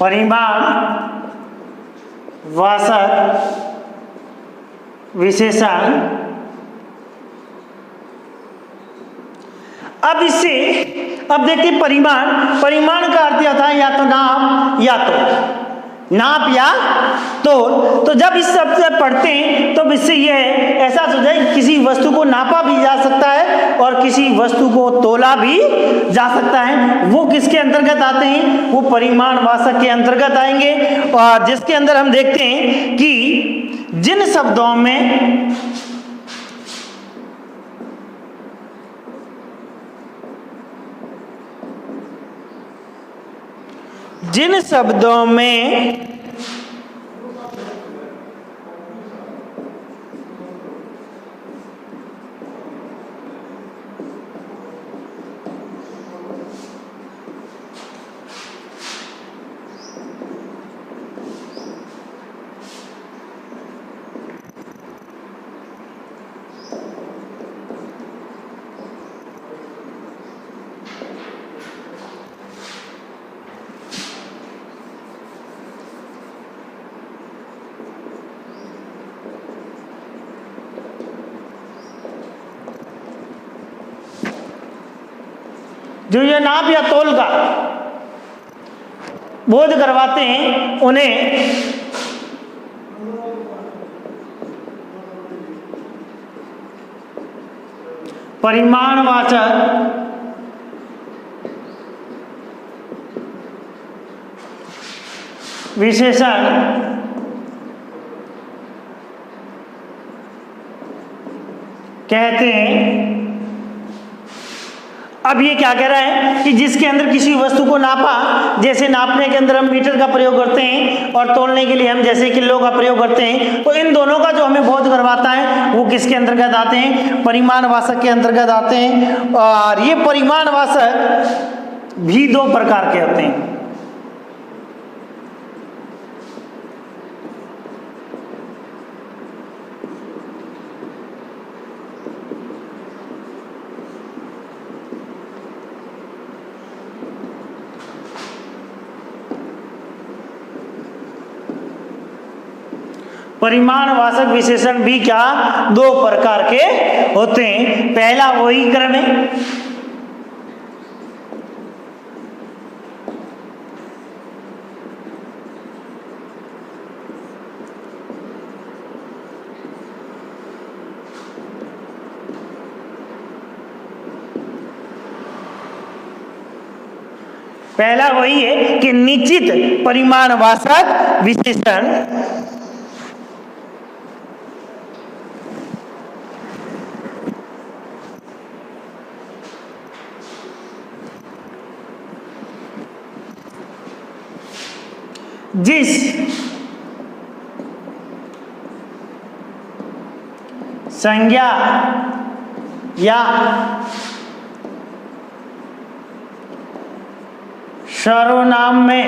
परिमाण वाचक विशेषण। अब इससे अब देखते परिमाण का अर्थ होता है या तो नाप या तोल। तो जब इस शब्द से पढ़ते हैं तो इससे यह एहसास हो जाए किसी वस्तु को नापा भी जा सकता है और किसी वस्तु को तोला भी जा सकता है। वो किसके अंतर्गत आते हैं? वो परिमाण वाचक के अंतर्गत आएंगे। और जिसके अंदर हम देखते हैं कि जिन शब्दों में जो ये नाप या तोल का बोध करवाते हैं उन्हें परिमाणवाचक विशेषण कहते हैं। अब ये क्या कह रहा है कि जिसके अंदर किसी वस्तु को नापा, जैसे नापने के अंदर हम मीटर का प्रयोग करते हैं और तोलने के लिए हम जैसे किलो का प्रयोग करते हैं, तो इन दोनों का जो हमें बोध करवाता है वो किसके अंतर्गत आते हैं? परिमाणवाचक के अंतर्गत आते हैं। और ये परिमाणवाचक भी दो प्रकार के होते हैं। परिमाणवाचक विशेषण भी क्या दो प्रकार के होते हैं। पहला वही क्रम है कि निश्चित परिमाणवाचक विशेषण जिस संज्ञा या सर्वनाम में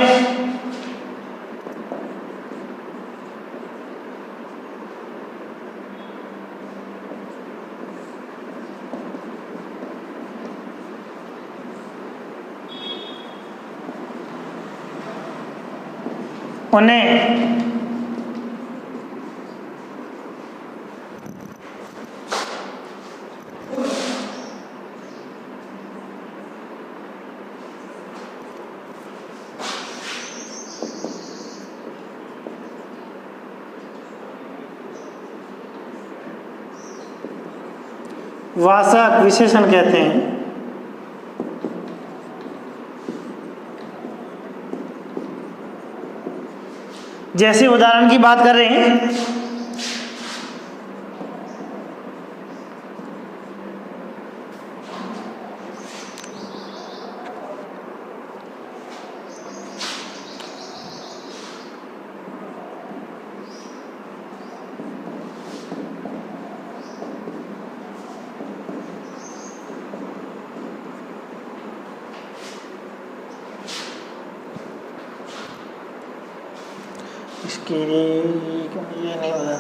उन्हें वाचक विशेषण कहते हैं। जैसे उदाहरण की बात कर रहे हैं, इसके ये नहीं होगा।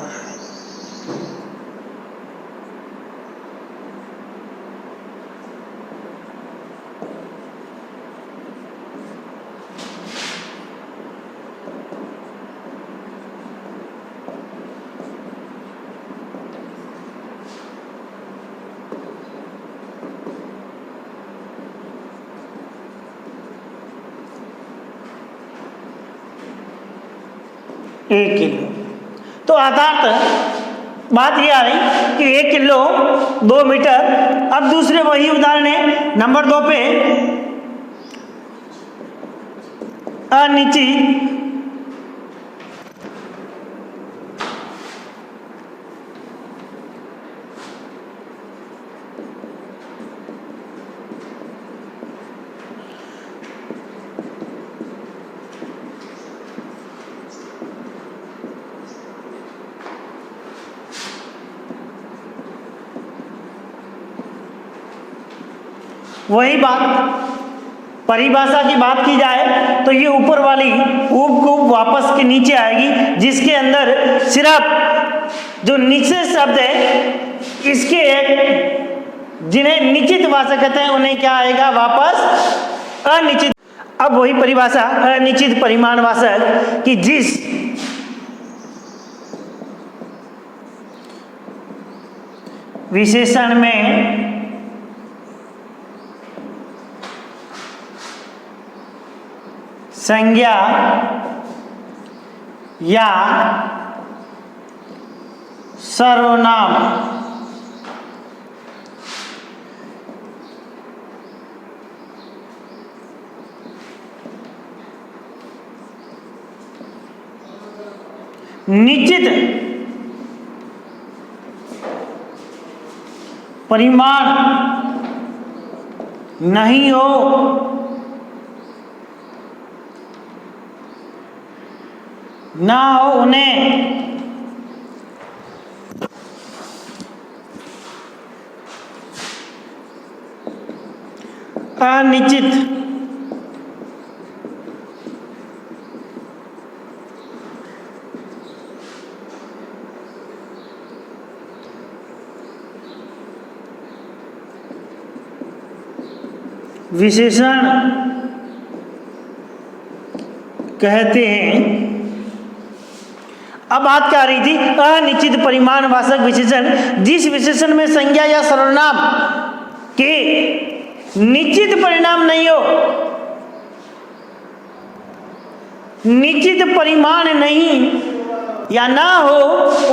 1 किलो। तो अर्थात बात ये आ रही कि 1 किलो 2 मीटर। अब दूसरे वही उदाहरण है नंबर 2 पे, अनिश्चित वही बात परिभाषा की बात की जाए तो ये ऊपर वाली ऊब को वापस के नीचे आएगी, जिसके अंदर सिर्फ जो नीचे शब्द है इसके एक जिन्हें निश्चित भाषा कहते हैं उन्हें क्या आएगा वापस अनिश्चित। अब वही परिभाषा अनिश्चित परिमाणवाचक कि जिस विशेषण में संज्ञा या सर्वनाम निश्चित परिमाण नहीं हो ना हो उन्हें अनिश्चित विशेषण कहते हैं। अब बात क्या आ रही थी अनिश्चित परिमाणवाचक विशेषण, जिस विशेषण में संज्ञा या सर्वनाम के निश्चित परिणाम नहीं हो, निश्चित परिमाण नहीं या ना हो,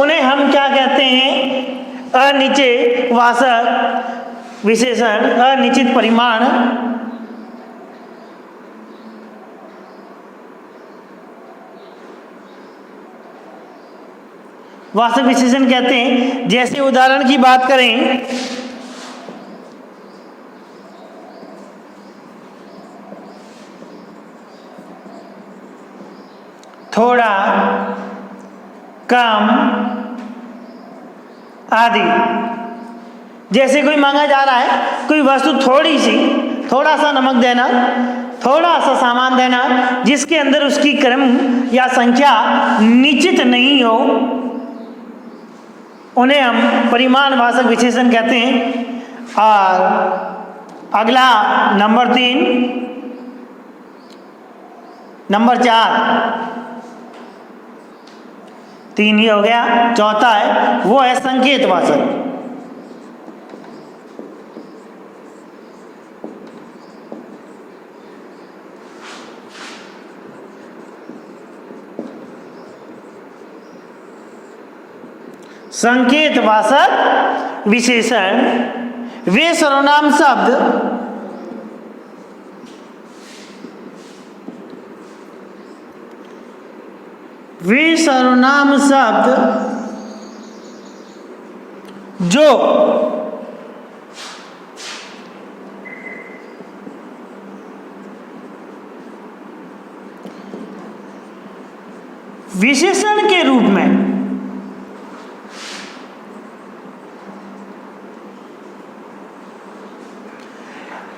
उन्हें हम क्या कहते हैं अनिश्चित वाचक विशेषण, अनिश्चित परिमाण वाचक विशेषण कहते हैं। जैसे उदाहरण की बात करें थोड़ा, कम आदि। जैसे कोई मांगा जा रहा है कोई वस्तु थोड़ी सी, थोड़ा सा नमक देना, थोड़ा सा सामान देना, जिसके अंदर उसकी क्रम या संख्या निश्चित नहीं हो, उन्हें हम परिमाणवाचक विशेषण कहते हैं। और अगला नंबर 3, नंबर 4, 3 ही हो गया, चौथा है वो है संकेतवाचक। संकेतवाचक विशेषण वे सर्वनाम शब्द जो विशेषण के रूप में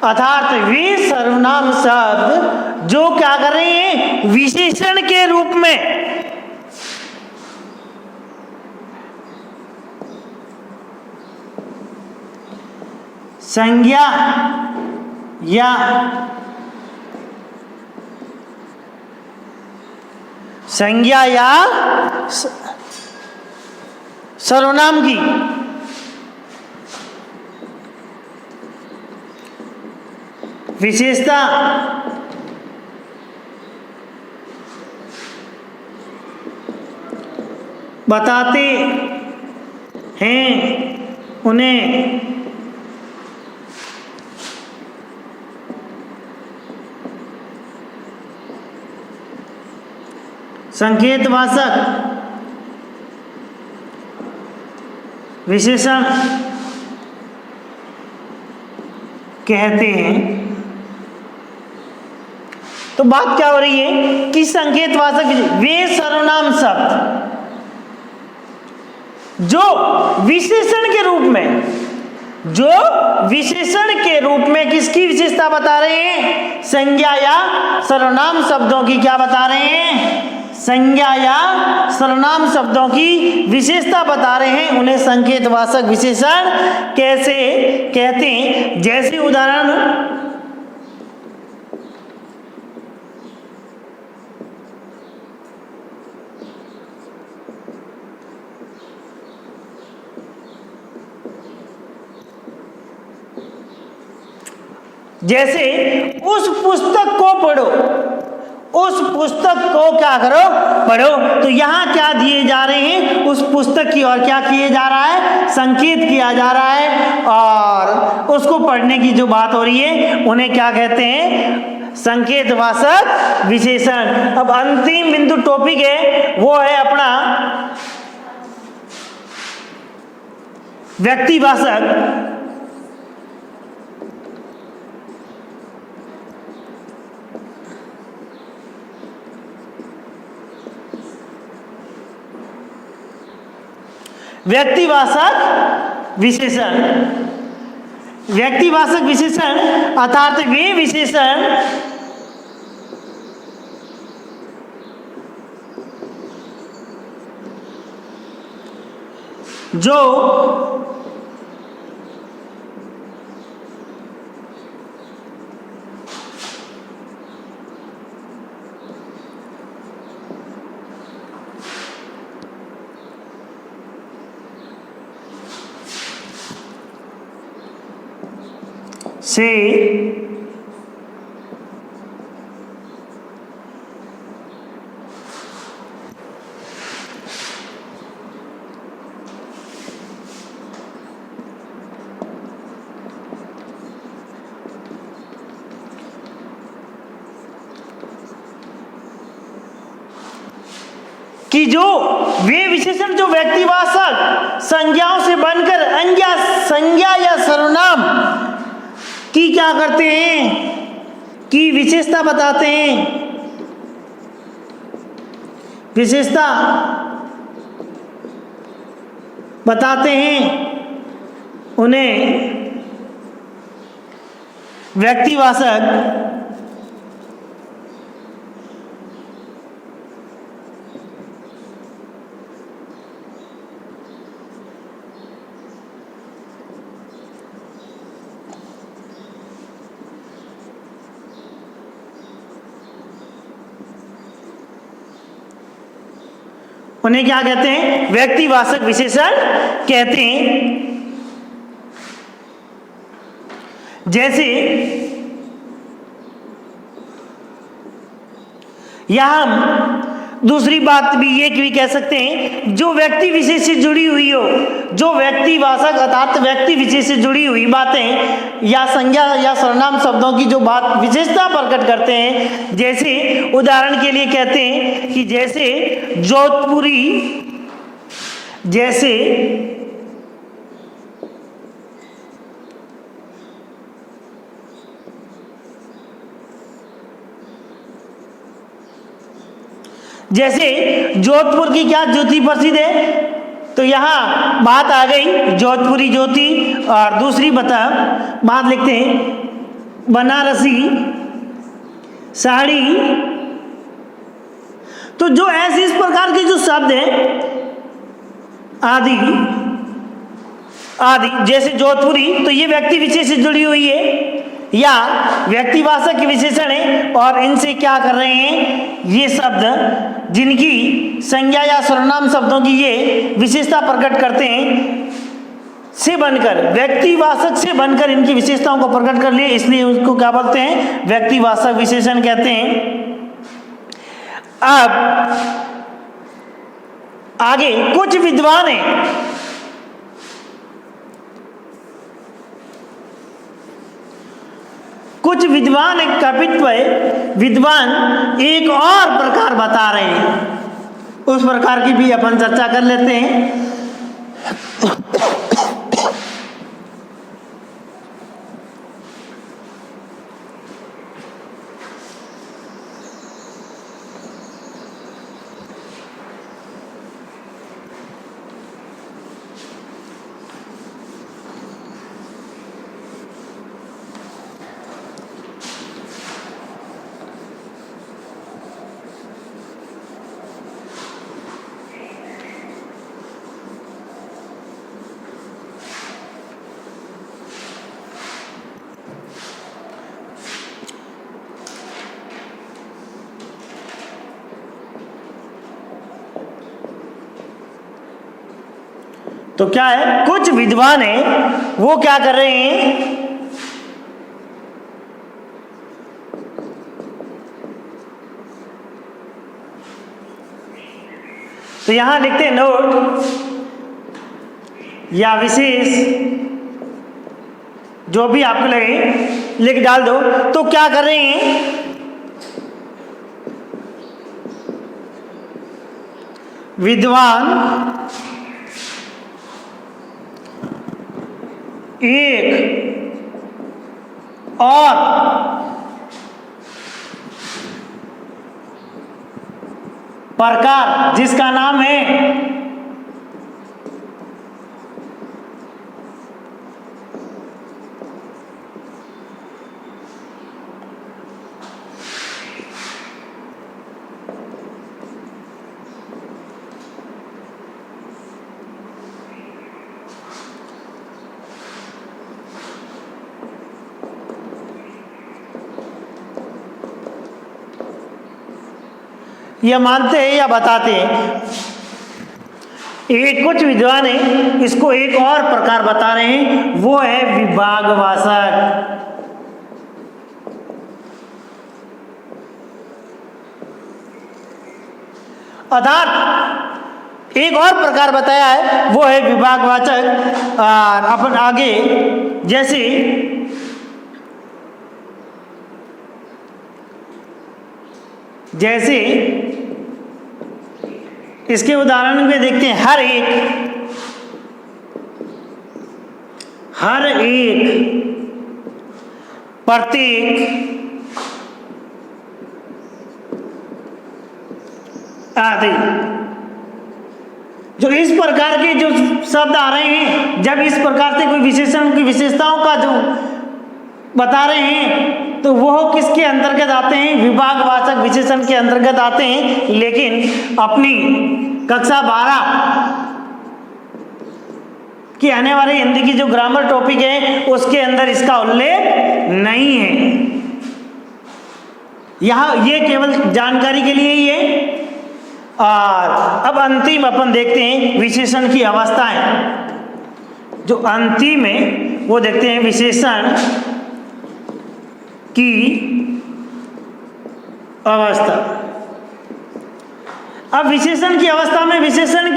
अर्थात वे सर्वनाम शब्द जो क्या कर रहे हैं विशेषण के रूप में संज्ञा या सर्वनाम की विशेषता बताते हैं उन्हें संकेतवाचक विशेषण कहते हैं। तो बात क्या हो रही है कि संकेतवाचक वे सर्वनाम शब्द जो विशेषण के रूप में किसकी विशेषता बता रहे हैं? संज्ञा या सर्वनाम शब्दों की क्या बता रहे हैं? संज्ञा या सर्वनाम शब्दों की विशेषता बता रहे हैं, उन्हें संकेतवाचक विशेषण कैसे कहते हैं। जैसे उदाहरण जैसे उस पुस्तक को पढ़ो, उस पुस्तक को क्या करो? पढ़ो। तो यहाँ क्या दिए जा रहे हैं? उस पुस्तक की ओर क्या किए जा रहा है? संकेत किया जा रहा है, और उसको पढ़ने की जो बात हो रही है उन्हें क्या कहते हैं? संकेतवाचक विशेषण। अब अंतिम बिंदु टॉपिक है, वो है अपना व्यक्तिवाचक विशेषण। व्यक्तिवाचक विशेषण अर्थात वे विशेषण जो से कि जो वे विशेषण जो व्यक्तिवाचक संज्ञाओं से बनकर अन्य संज्ञा या सर्वनाम की क्या करते हैं? की विशेषता बताते हैं। विशेषता बताते हैं, उन्हें व्यक्तिवाचक उन्हें क्या कहते हैं? व्यक्तिवाचक विशेषण कहते हैं। जैसे यहां हम दूसरी बात भी ये भी कह सकते हैं, जो व्यक्ति विशेष से जुड़ी हुई हो, जो व्यक्तिवाचक अर्थात व्यक्ति विशेष से जुड़ी हुई बातें या संज्ञा या सर्वनाम शब्दों की जो बात विशेषता प्रकट करते हैं। जैसे उदाहरण के लिए कहते हैं कि जैसे जोधपुरी, जैसे जोधपुर की क्या ज्योति प्रसिद्ध है? तो यहाँ बात आ गई जोधपुरी ज्योति। और दूसरी बात लिखते हैं बनारसी साड़ी। तो जो ऐसे इस प्रकार के जो शब्द हैं आदि जैसे जोधपुरी, तो ये व्यक्ति विशेष से जुड़ी हुई है या व्यक्तिवाचक विशेषण है, और इनसे क्या कर रहे हैं? ये शब्द जिनकी संज्ञा या सर्वनाम शब्दों की ये विशेषता प्रकट करते हैं से बनकर, व्यक्तिवाचक से बनकर इनकी विशेषताओं को प्रकट कर लिए, इसलिए उसको क्या बोलते हैं? व्यक्तिवाचक विशेषण कहते हैं। आगे कुछ विद्वान हैं, कुछ विद्वान एक कवित्व विद्वान एक और प्रकार बता रहे हैं, उस प्रकार की भी अपन चर्चा कर लेते हैं। तो क्या है, कुछ विद्वान हैं वो क्या कर रहे हैं, तो यहां लिखते हैं नोट या विशेष जो भी आपको लगे लिख डाल दो। तो क्या कर रहे हैं, विद्वान एक और प्रकार जिसका नाम है यह मानते हैं या बताते हैं, एक कुछ विद्वान है इसको एक और प्रकार बता रहे हैं, वो है विभागवाचक। अर्थात एक और प्रकार बताया है वो है विभागवाचक। और अपन आगे जैसे इसके उदाहरण में देखते हैं, हर एक प्रत्येक आदि, जो इस प्रकार के जो शब्द आ रहे हैं, जब इस प्रकार से कोई विशेषण की विशेषताओं का जो बता रहे हैं तो वह किसके अंतर्गत आते हैं, विभागवाचक विशेषण के अंतर्गत आते हैं। लेकिन अपनी कक्षा 12 की आने वाली हिंदी की जो ग्रामर टॉपिक है उसके अंदर इसका उल्लेख नहीं है। यहाँ ये केवल जानकारी के लिए ही है। और अब अंतिम अपन देखते हैं विशेषण की अवस्थाएं। जो अंतिम है वो देखते हैं विशेषण की अवस्था। अब विशेषण की अवस्था में विशेषण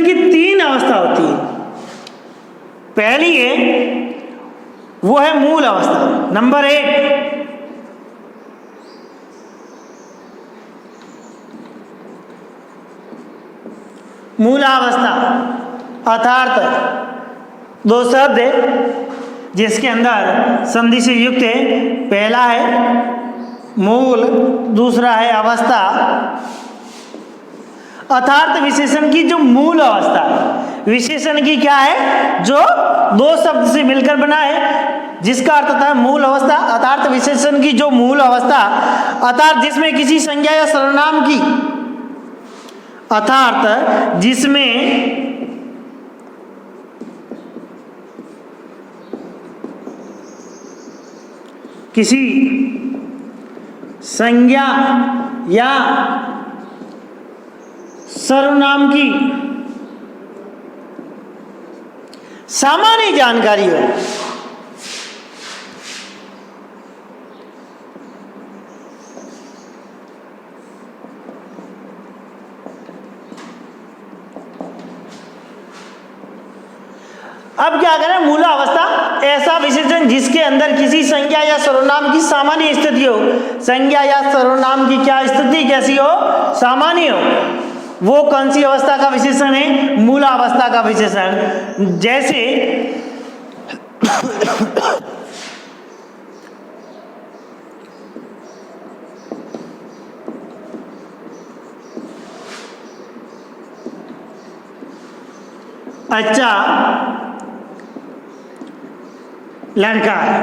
की तीन अवस्था होती है। पहली है वो है मूल अवस्था। नंबर 1 मूलावस्था, अर्थात 2 शब्द है जिसके अंदर संधि से युक्त है। पहला है मूल, दूसरा है अवस्था। अर्थात विशेषण की जो मूल अवस्था है, विशेषण की क्या है, जो 2 शब्द से मिलकर बना है, जिसका अर्थ होता है मूल अवस्था। अर्थात विशेषण की जो मूल अवस्था, अर्थात जिसमें किसी संज्ञा या सर्वनाम की, अर्थात जिसमें किसी संज्ञा या सर्वनाम की सामान्य जानकारी हो। अब क्या करें, मूलावस्था ऐसा विशेषण जिसके अंदर किसी संज्ञा या सर्वनाम की सामान्य स्थिति हो। संज्ञा या सर्वनाम की क्या स्थिति कैसी हो, सामान्य हो। वो कौन सी अवस्था का विशेषण है, मूलावस्था का विशेषण। जैसे अच्छा लड़का है,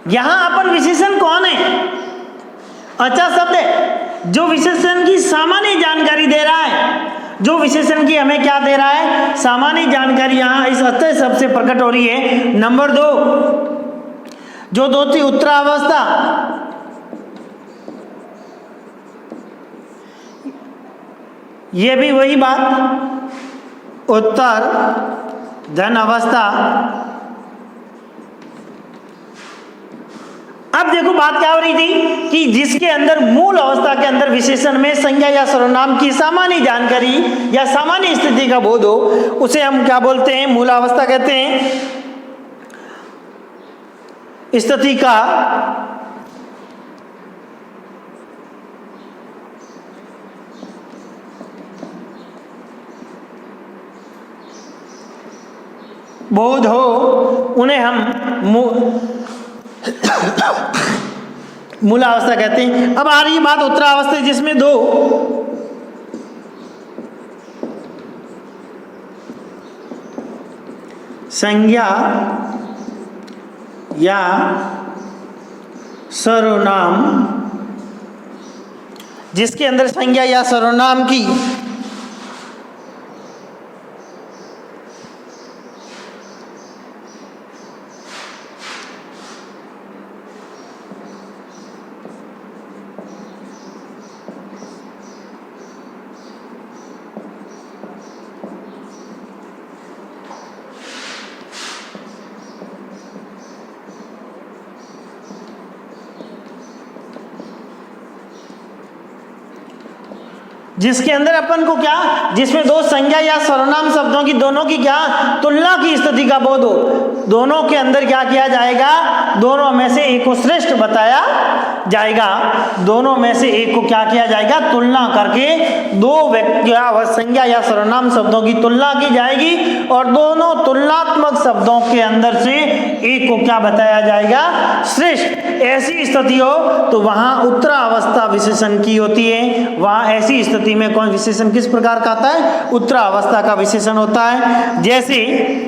यहां अपन विशेषण कौन है, अच्छा शब्द है जो विशेषण की सामान्य जानकारी दे रहा है, जो विशेषण की हमें क्या दे रहा है, सामान्य जानकारी यहां इस अतः शब्द से प्रकट हो रही है। नंबर 2 जो 2 थी उत्तरावस्था, ये भी वही बात, उत्तर धन अवस्था। अब देखो बात क्या हो रही थी कि जिसके अंदर मूल अवस्था के अंदर विशेषण में संज्ञा या सर्वनाम की सामान्य जानकारी या सामान्य स्थिति का बोध हो, उसे हम क्या बोलते हैं, मूलावस्था कहते हैं। स्थिति का बोध हो, उन्हें हम मूलावस्था कहते हैं। अब आ रही है बात उत्तरावस्था, जिसमें 2 संज्ञा या सर्वनाम, जिसके अंदर संज्ञा या सर्वनाम की जिसके अंदर अपन को क्या, जिसमें 2 संज्ञा या सर्वनाम शब्दों की दोनों की क्या तुलना की स्थिति का बोध हो, दोनों के अंदर क्या किया जाएगा, दोनों में से एक को श्रेष्ठ बताया जाएगा। दोनों में से एक को क्या किया जाएगा, तुलना करके 2 संज्ञा या सर्वनाम शब्दों की तुलना की जाएगी और दोनों तुलनात्मक शब्दों के अंदर से एक को क्या बताया जाएगा, श्रेष्ठ। ऐसी स्थिति हो तो वहां उत्तरावस्था विशेषण की होती है। वहां ऐसी स्थिति में कौन विशेषण किस प्रकार का आता है, उत्तरावस्था का विशेषण होता है। जैसे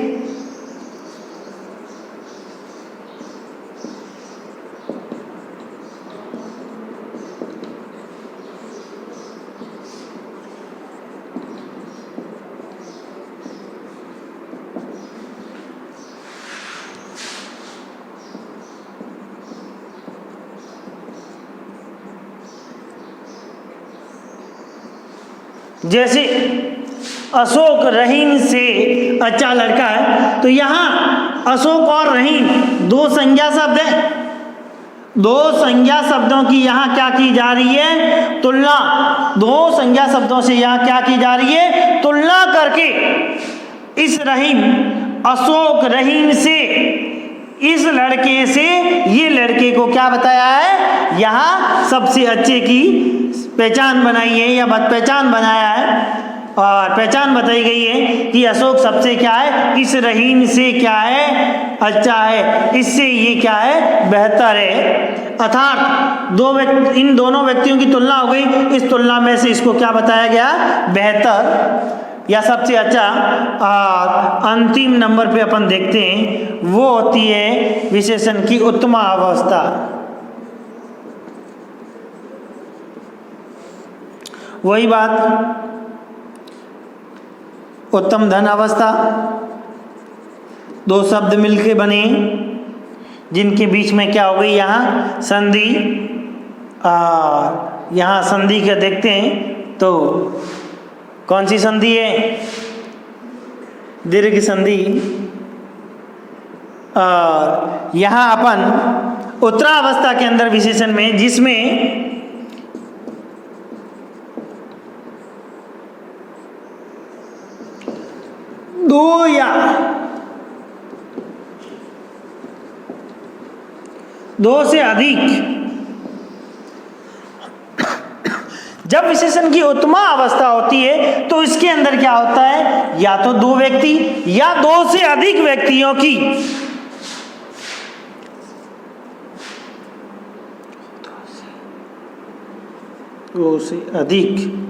जैसे अशोक रहीम से अच्छा लड़का है, तो यहाँ अशोक और रहीम 2 संज्ञा शब्द है। 2 संज्ञा शब्दों की यहाँ क्या की जा रही है, तुलना। 2 संज्ञा शब्दों से यहाँ क्या की जा रही है, तुलना करके इस रहीम, अशोक रहीम से, इस लड़के से ये लड़के को क्या बताया है, यहाँ सबसे अच्छे की पहचान बनाई है या पहचान बनाया है। और पहचान बताई गई है कि अशोक सबसे क्या है, इस रहीम से क्या है, अच्छा है, इससे ये क्या है, बेहतर है। अर्थात इन दोनों व्यक्तियों की तुलना हो गई, इस तुलना में से इसको क्या बताया गया, बेहतर या सबसे अच्छा। और अंतिम नंबर पे अपन देखते हैं, वो होती है विशेषण की उत्तम अवस्था। वही बात, उत्तम धन अवस्था, 2 शब्द मिलके बने जिनके बीच में क्या हो गई, यहाँ संधि। और यहाँ संधि का देखते हैं तो कौन सी संधि है? दीर्घ संधि। और यहाँ अपन उत्तरावस्था के अंदर विशेषण में, जिसमें दो या दो से अधिक, जब विशेषण की उत्तमा अवस्था होती है तो इसके अंदर क्या होता है? या तो दो व्यक्ति या दो से अधिक व्यक्तियों की दो से अधिक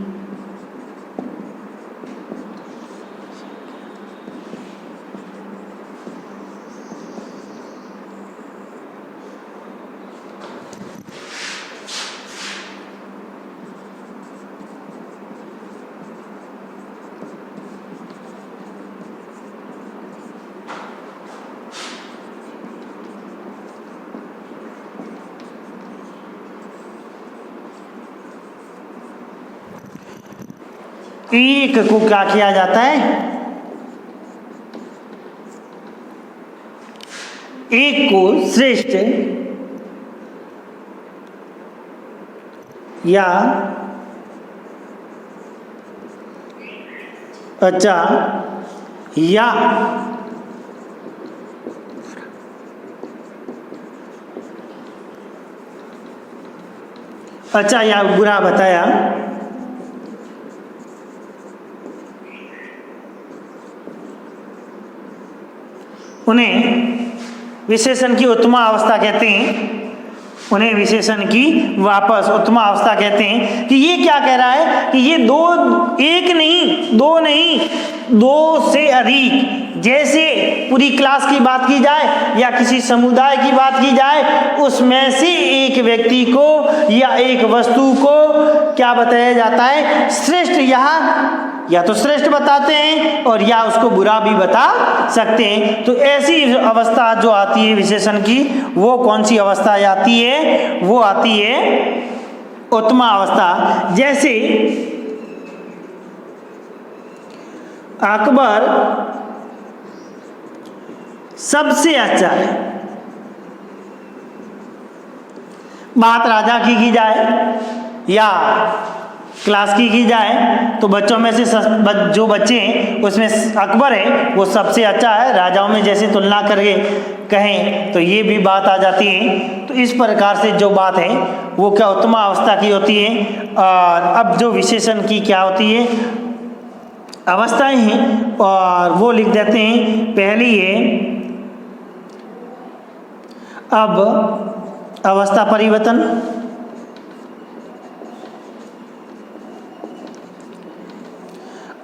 एक को क्या किया जाता है? एक को श्रेष्ठ या अच्छा या अच्छा या बुरा बताया। उन्हें विशेषण की उत्तमा अवस्था कहते हैं। उन्हें विशेषण की वापस उत्तमा अवस्था कहते हैं। कि ये क्या कह रहा है? कि ये दो, एक नहीं, दो नहीं, दो से अधिक। जैसे पूरी क्लास की बात की जाए या किसी समुदाय की बात की जाए, उसमें से एक व्यक्ति को या एक वस्तु को क्या बताया जाता है? श्रेष्ठ। यहाँ या तो श्रेष्ठ बताते हैं और या उसको बुरा भी बता सकते हैं। तो ऐसी अवस्था जो आती है विशेषण की, वो कौन सी अवस्था आती है? वो आती है उत्तमा अवस्था। जैसे अकबर सबसे अच्छा है, बात राजा की जाए या क्लास की जाए, तो बच्चों में से जो बच्चे हैं उसमें अकबर है वो सबसे अच्छा है। राजाओं में जैसे तुलना करके कहें तो ये भी बात आ जाती है। तो इस प्रकार से जो बात है वो क्या उत्तमा अवस्था की होती है। और अब जो विशेषण की क्या होती है? अवस्थाएं हैं और वो लिख देते हैं। पहली है अब अवस्था परिवर्तन।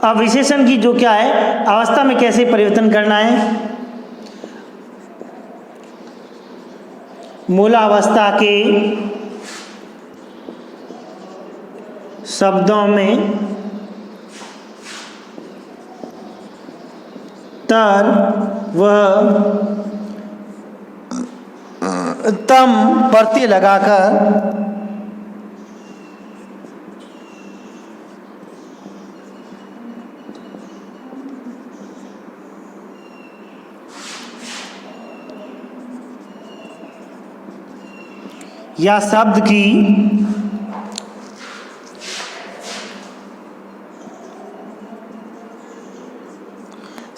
अब विशेषण की जो क्या है अवस्था में कैसे परिवर्तन करना है? मूलावस्था के शब्दों में तर वह तम प्रत्यय लगाकर या शब्द की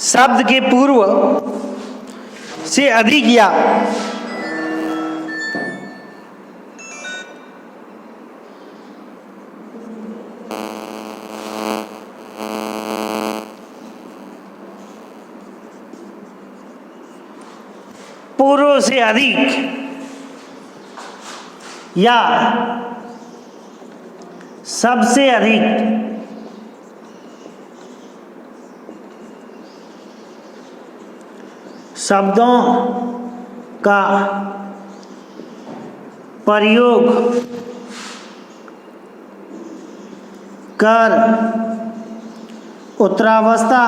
शब्द के पूर्व से अधिक या पूर्व से अधिक या सबसे अधिक शब्दों का प्रयोग कर उत्तरावस्था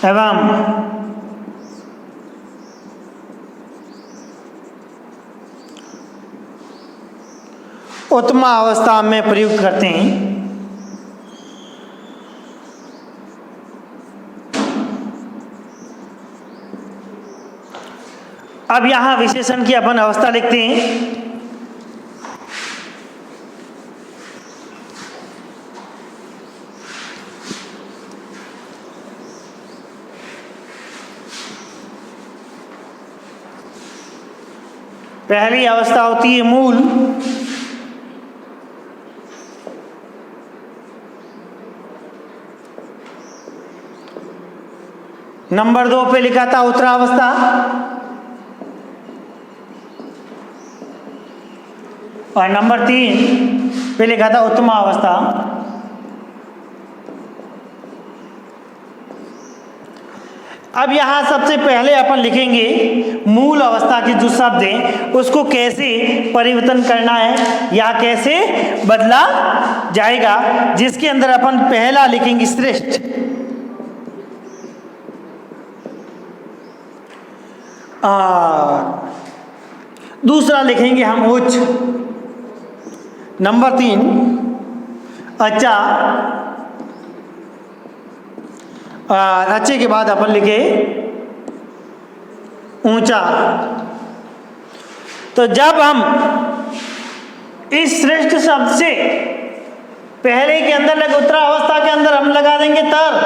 एवं उत्तमा अवस्था में प्रयोग करते हैं। अब यहाँ विशेषण की अपन अवस्था लिखते हैं। पहली अवस्था होती है मूल, नंबर 2 पे लिखा था उत्तरावस्था, और नंबर 3 पे लिखा था उत्तमावस्था। अब यहाँ सबसे पहले अपन लिखेंगे मूल अवस्था के जो शब्द हैं उसको कैसे परिवर्तन करना है या कैसे बदला जाएगा, जिसके अंदर अपन पहला लिखेंगे श्रेष्ठ, और दूसरा लिखेंगे हम उच्च, नंबर 3 अच्छा, और अच्छे के बाद अपन लिखे ऊंचा। तो जब हम इस श्रेष्ठ शब्द से पहले के अंदर लगे उत्तरावस्था के अंदर हम लगा देंगे तर,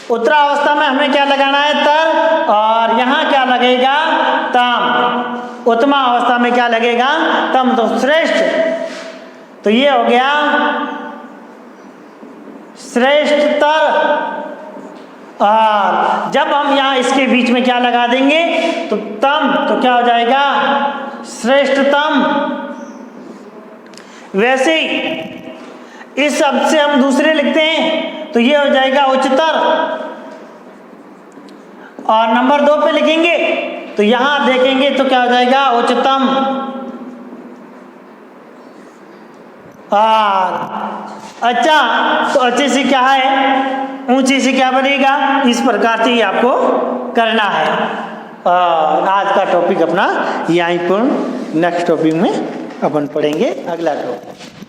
उत्तरावस्था में हमें क्या लगाना है तर, और यहाँ क्या लगेगा तम, उत्तमा अवस्था में क्या लगेगा तम, तो श्रेष्ठ। तो ये हो गया श्रेष्ठतर, और जब हम यहाँ इसके बीच में क्या लगा देंगे तो तम, तो क्या हो जाएगा श्रेष्ठतम। वैसे ही इस शब्द से हम दूसरे लिखते हैं तो ये हो जाएगा उच्चतर, और नंबर 2 पे लिखेंगे तो यहाँ देखेंगे तो क्या हो जाएगा उच्चतम, और अच्छा तो अच्छे से क्या है ऊंचे से क्या बनेगा, इस प्रकार से ही आपको करना है। और आज का टॉपिक अपना यहीं पूर्ण, नेक्स्ट टॉपिक में अपन पढ़ेंगे अगला टॉपिक।